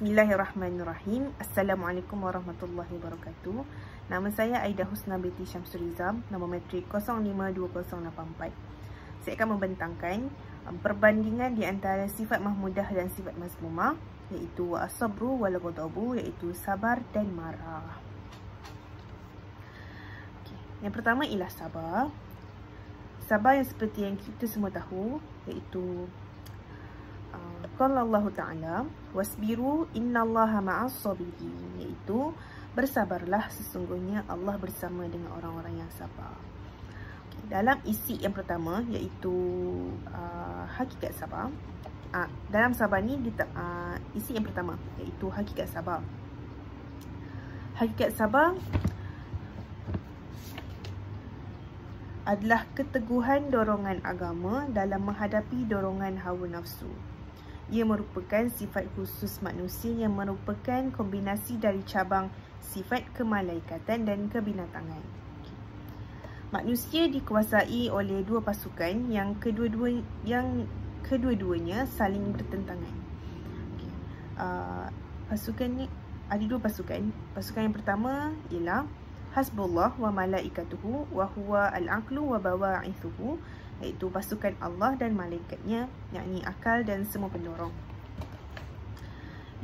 Bismillahirrahmanirrahim. Assalamualaikum warahmatullahi wabarakatuh. Nama saya Aida Husna binti Syamsurizam, nama matrik 052084. Saya akan membentangkan perbandingan di antara sifat mahmudah dan sifat mazmumah, iaitu as-sabru wal ghadabu, iaitu sabar dan marah. Yang pertama ialah sabar. Sabar yang seperti yang kita semua tahu, iaitu qala Allah Ta'ala wasbiru innallaha ma'as sabirin, iaitu bersabarlah, sesungguhnya Allah bersama dengan orang-orang yang sabar. Dalam isi yang pertama, iaitu hakikat sabar. Dalam sabar ni isi yang pertama, iaitu hakikat sabar. Hakikat sabar adalah keteguhan dorongan agama dalam menghadapi dorongan hawa nafsu. Ia merupakan sifat khusus manusia yang merupakan kombinasi dari cabang sifat kemalaikatan dan kebinatangan. Manusia dikuasai oleh dua pasukan yang kedua-duanya saling bertentangan. Pasukan ni ada dua pasukan. Pasukan yang pertama ialah hasbullah wa malaikatuhu wa huwa al-aqlu wa bawa'ithuhu, iaitu pasukan Allah dan malaikatnya, yakni akal dan semua pendorong.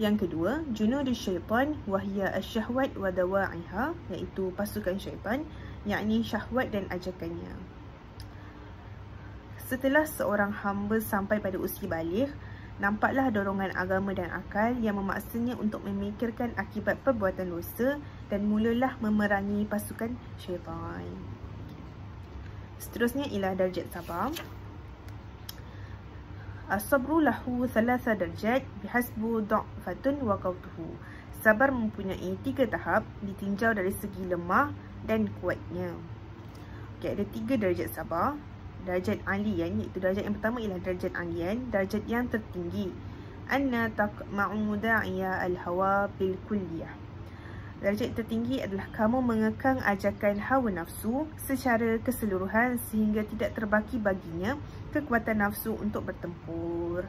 Yang kedua, junudus syaitan wa hiya asyahwat wa dawa'iha, iaitu pasukan syaitan, yakni syahwat dan ajakannya. Setelah seorang hamba sampai pada usia baligh, nampaklah dorongan agama dan akal yang memaksanya untuk memikirkan akibat perbuatan dosa dan mulalah memerangi pasukan syaitan. Seterusnya ialah darjat sabar. As-sabru lahu thalatha darjat bihasbu da'fatun wa qawtuhu. Sabar mempunyai 3 tahap ditinjau dari segi lemah dan kuatnya. Ada 3 darjat sabar. Darjat alian, iaitu darjat yang pertama ialah darjat alian, darjat yang tertinggi. Anna taqma'u da'iya al-hawa bil kulliyah. Darjat tertinggi adalah kamu mengekang ajakan hawa nafsu secara keseluruhan sehingga tidak terbaki baginya kekuatan nafsu untuk bertempur.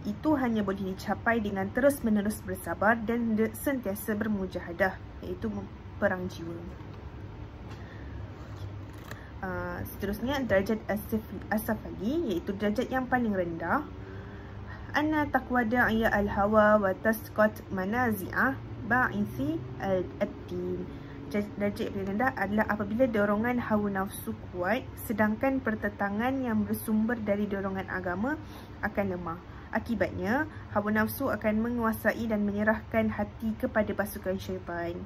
Itu hanya boleh dicapai dengan terus-menerus bersabar dan sentiasa bermujahadah, iaitu perang jiwa. Seterusnya darjat as-safali, iaitu darjat yang paling rendah. Anna taqwada ya al-hawa wa tasqat manazi'ah ba'isi al-din. Darjat yang rendah adalah apabila dorongan hawa nafsu kuat, sedangkan pertentangan yang bersumber dari dorongan agama akan lemah. Akibatnya, hawa nafsu akan menguasai dan menyerahkan hati kepada pasukan syaitan.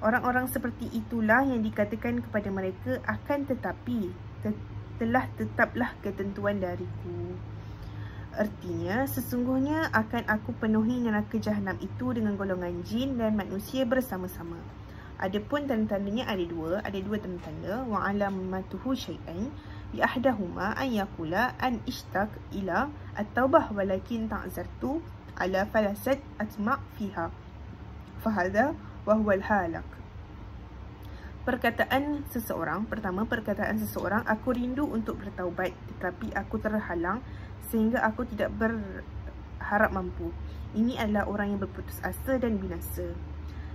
Orang-orang seperti itulah yang dikatakan kepada mereka, akan tetapi telah tetaplah ketentuan dariku. Artinya, sesungguhnya akan aku penuhi neraka jahanam itu dengan golongan jin dan manusia bersama-sama. Adapun tanda-tandanya ada dua tanda-tanda. Wa alamatuhu syai'an bi ahdahuma an yaqula an ishtaq ila at-taubah walakin ta'zartu ala falasat atma' fiha. Fahadha wa huwa al-halak. Perkataan seseorang, aku rindu untuk bertaubat tetapi aku terhalang sehingga aku tidak berharap mampu. Ini adalah orang yang berputus asa dan binasa.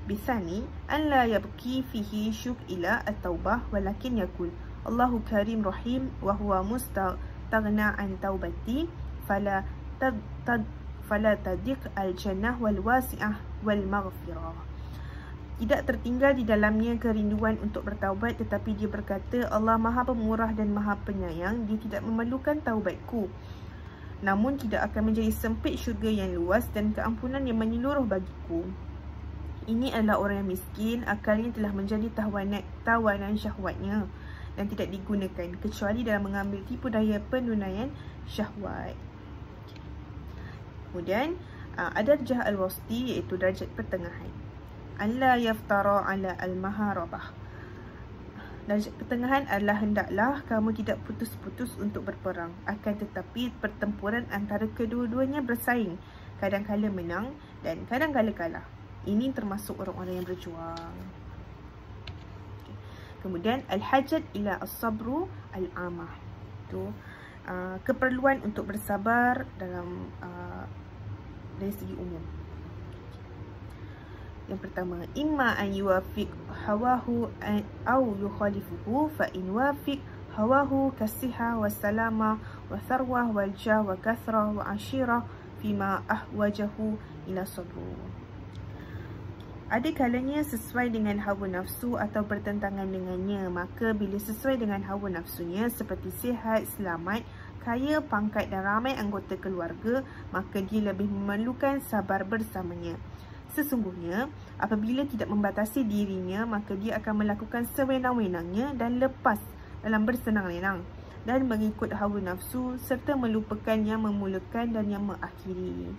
Bisani an la yabki fihi syuk ila at-taubah walakin yakul Allahu karim rahim wa huwa mustaghna an taubati fala tadiq al-jannah wal wasi'ah wal maghfirah. Tidak tertinggal di dalamnya kerinduan untuk bertaubat, tetapi dia berkata, Allah Maha Pemurah dan Maha Penyayang, dia tidak memerlukan taubatku. Namun tidak akan menjadi sempit syurga yang luas dan keampunan yang menyeluruh bagiku. Ini adalah orang yang miskin, akalnya telah menjadi tawanan syahwatnya dan tidak digunakan kecuali dalam mengambil tipu daya penunaian syahwat. Kemudian ada darjah al-wasti, iaitu darjat pertengahan. Alla yaftara ala al-maharabah. Darjat pertengahan adalah hendaklah kamu tidak putus-putus untuk berperang, akan tetapi pertempuran antara kedua-duanya bersaing, kadang-kala menang dan kadang-kala kalah. Ini termasuk orang-orang yang berjuang. Kemudian al-hajat ila as-sabru al-amah, itu keperluan untuk bersabar dalam dari segi umum. Yang pertama, imma an yuwafiq hawahu au yukhalifuhu, fa in wafiq hawahu kasiha wa salama wa tharwa wal jah wa kathra wa ashira fima ahwajahu ila sabru. Ada kalanya sesuai dengan hawa nafsu atau bertentangan dengannya. Maka bila sesuai dengan hawa nafsunya seperti sihat, selamat, kaya, pangkat dan ramai anggota keluarga, maka dia lebih memerlukan sabar bersamanya. Sesungguhnya, apabila tidak membatasi dirinya, maka dia akan melakukan sewenang-wenangnya dan lepas dalam bersenang-lenang dan mengikut hawa nafsu serta melupakan yang memulakan dan yang mengakhiri.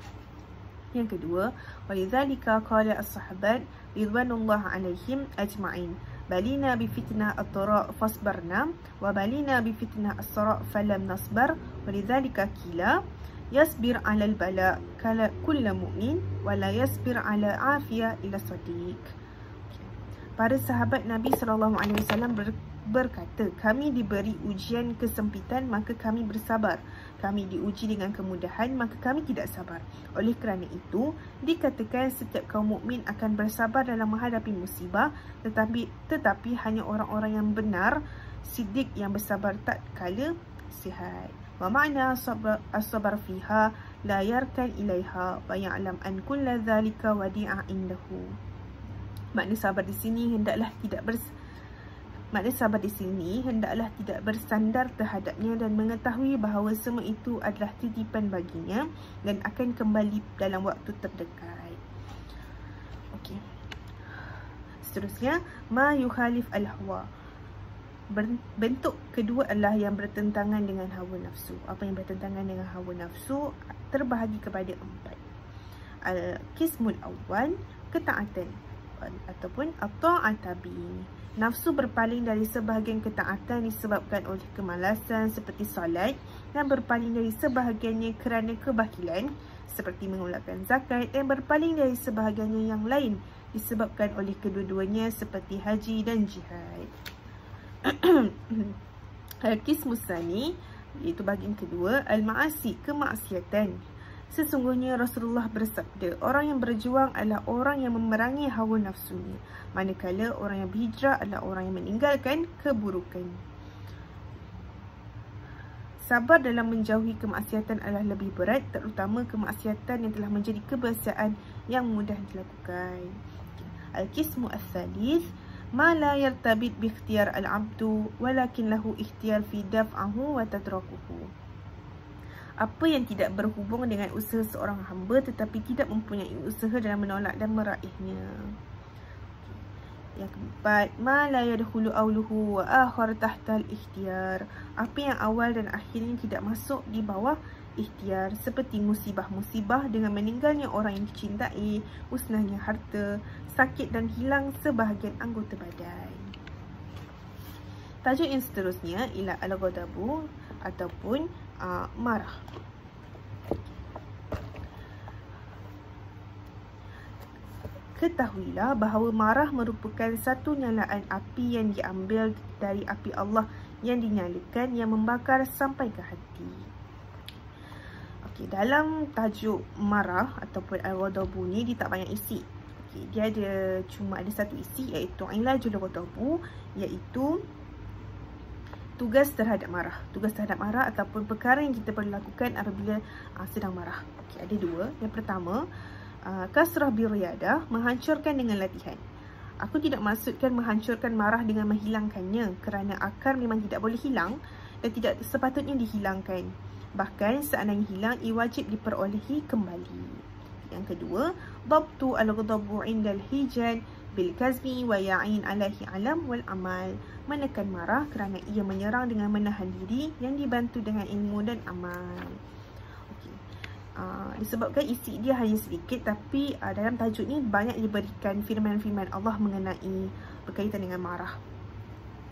Yang kedua, walidzalika qala as-sahabat ridwanullah alaihim ajma'in, balina bi fitnah at-tara fasbarna wa balina bi fitnah as-sara falam nasbar, walidzalika qila yasbir 'ala al-bala kala kullu mu'min wa la yasbir 'ala afiyah ila sadiq. Para sahabat Nabi SAW berkata, kami diberi ujian kesempitan maka kami bersabar. Kami diuji dengan kemudahan maka kami tidak sabar. Oleh kerana itu, dikatakan setiap kaum mukmin akan bersabar dalam menghadapi musibah, tetapi hanya orang-orang yang benar, siddiq yang bersabar tak kala sihat. Wa ma'na as-sabar fiha la yarkan ilaiha wa ya'lam an kulla dhalika wadi'a indahu. Makna sabar di sini hendaklah tidak bersandar terhadapnya dan mengetahui bahawa semua itu adalah titipan baginya dan akan kembali dalam waktu terdekat. Okey. Seterusnya, ma yukhalif al-hawa. Bentuk kedua adalah yang bertentangan dengan hawa nafsu. Apa yang bertentangan dengan hawa nafsu terbahagi kepada 4. Al-qismul awal, ketaatan ataupun at-ta'atabi. Nafsu berpaling dari sebahagian ketaatan disebabkan oleh kemalasan seperti solat dan berpaling dari sebahagiannya kerana kebakilan seperti mengeluarkan zakat dan berpaling dari sebahagiannya yang lain disebabkan oleh kedua-duanya seperti haji dan jihad. Al-qismus tsani, iaitu bahagian kedua, al-ma'asi, kemaksiatan. Sesungguhnya Rasulullah bersabda, orang yang berjuang adalah orang yang memerangi hawa nafsunya, manakala orang yang berhijrah adalah orang yang meninggalkan keburukan. Sabar dalam menjauhi kemaksiatan adalah lebih berat, terutama kemaksiatan yang telah menjadi kebiasaan yang mudah dilakukan. Al-qismu ats-tsalits, ma la yartabit bi ikhtiyar al-'abdu walakin lahu ikhtiyar fi daf'ahu wa tatrakuhu. Apa yang tidak berhubung dengan usaha seorang hamba tetapi tidak mempunyai usaha dalam menolak dan meraihnya. Yang keempat, ma la yadkhulu awluhu wa akhar tahta al-ikhtiyar. Apa yang awal dan akhirnya tidak masuk di bawah ikhtiar, seperti musibah-musibah dengan meninggalnya orang yang dicintai, musnahnya harta, sakit dan hilang sebahagian anggota badan. Tajuk yang seterusnya ialah al-ghadabu ataupun marah. Ketahuilah bahawa marah merupakan satu nyalaan api yang diambil dari api Allah yang dinyalakan yang membakar sampai ke hati. Okey, dalam tajuk marah ataupun al-ghadabu ni dia tak banyak isi. Okey, dia cuma ada satu isi, iaitu ilajul ghadabu, iaitu tugas terhadap marah. Tugas terhadap marah ataupun perkara yang kita perlu lakukan apabila sedang marah. Okey, ada dua. Yang pertama, kasrah birriyadah, menghancurkan dengan latihan. Aku tidak maksudkan menghancurkan marah dengan menghilangkannya, kerana akar memang tidak boleh hilang dan tidak sepatutnya dihilangkan. Bahkan seandainya hilang, ia wajib diperolehi kembali. Yang kedua, dhabtu al-ghadabu 'inda al-hijan bil kazmi wa ya'in alaihi alam wal amal. Menekan marah kerana ia menyerang dengan menahan diri yang dibantu dengan ilmu dan amal. Okey. Disebabkan isi dia hanya sedikit, tapi dalam tajuk ni banyak diberikan firman-firman Allah mengenai berkaitan dengan marah.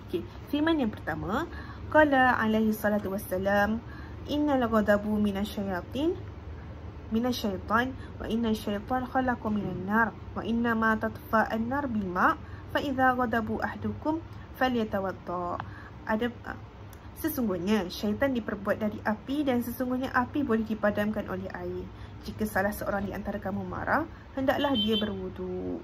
Okey, firman yang pertama, qala alaihi salatu wassalam, innal ghadabu minasyaitan wa inna syaitan khalaqa minan nar wa inna ma tatfa an-nar bil ma' fa idza ghadabu ahdukum falyatawadda. Sesungguhnya syaitan diperbuat dari api dan sesungguhnya api boleh dipadamkan oleh air. Jika salah seorang di antara kamu marah, hendaklah dia berwudu.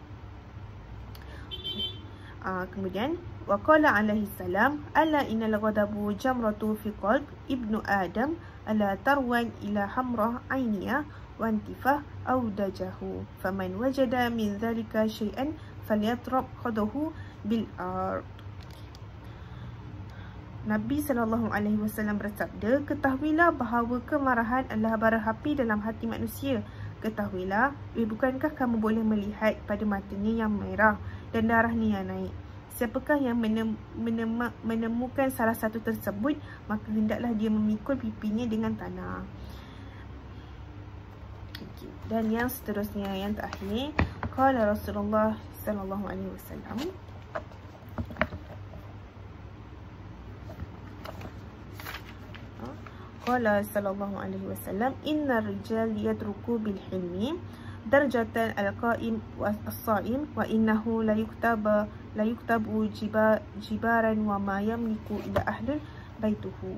Kemudian waqala alaihi salam, ala innal ghadabu jamratu fi qalb ibnu adam, ala tarwan ila hamrah ainiyah wa intifah aw dajahu, faman wajada min dhalika syai'an falyatrab khadahu bil ard. Nabi SAW bersabda, ketahuilah bahawa kemarahan adalah bara api dalam hati manusia. Ketahuilah, bukankah kamu boleh melihat pada matanya yang merah dan darahnya yang naik? Siapakah yang menemukan salah satu tersebut, maka hendaklah dia memikul pipinya dengan tanah. Dan yang seterusnya, yang terakhir, qala Rasulullah SAW, qala sallallahu alaihi wasallam, innar rijal yatruku bil hilmi darjatan al-qa'im was-saim wa innahu la yuktabu jibaran wa ma yamliku ila ahli baituhu.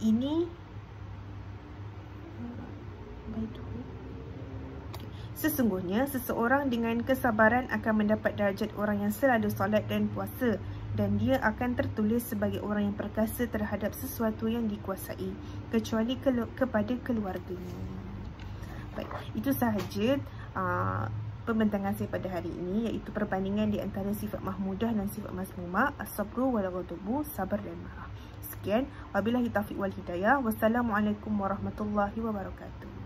Ini sesungguhnya seseorang dengan kesabaran akan mendapat darjat orang yang selalu solat dan puasa, dan dia akan tertulis sebagai orang yang perkasa terhadap sesuatu yang dikuasai, kecuali kepada keluarganya. Baik, itu sahaja pembentangan saya pada hari ini, iaitu perbandingan di antara sifat mahmudah dan sifat mazmumah, as-sabru wal ghadabu, sabar dan marah. Sekian, wabillahi taufiq wal hidayah. Wassalamualaikum warahmatullahi wabarakatuh.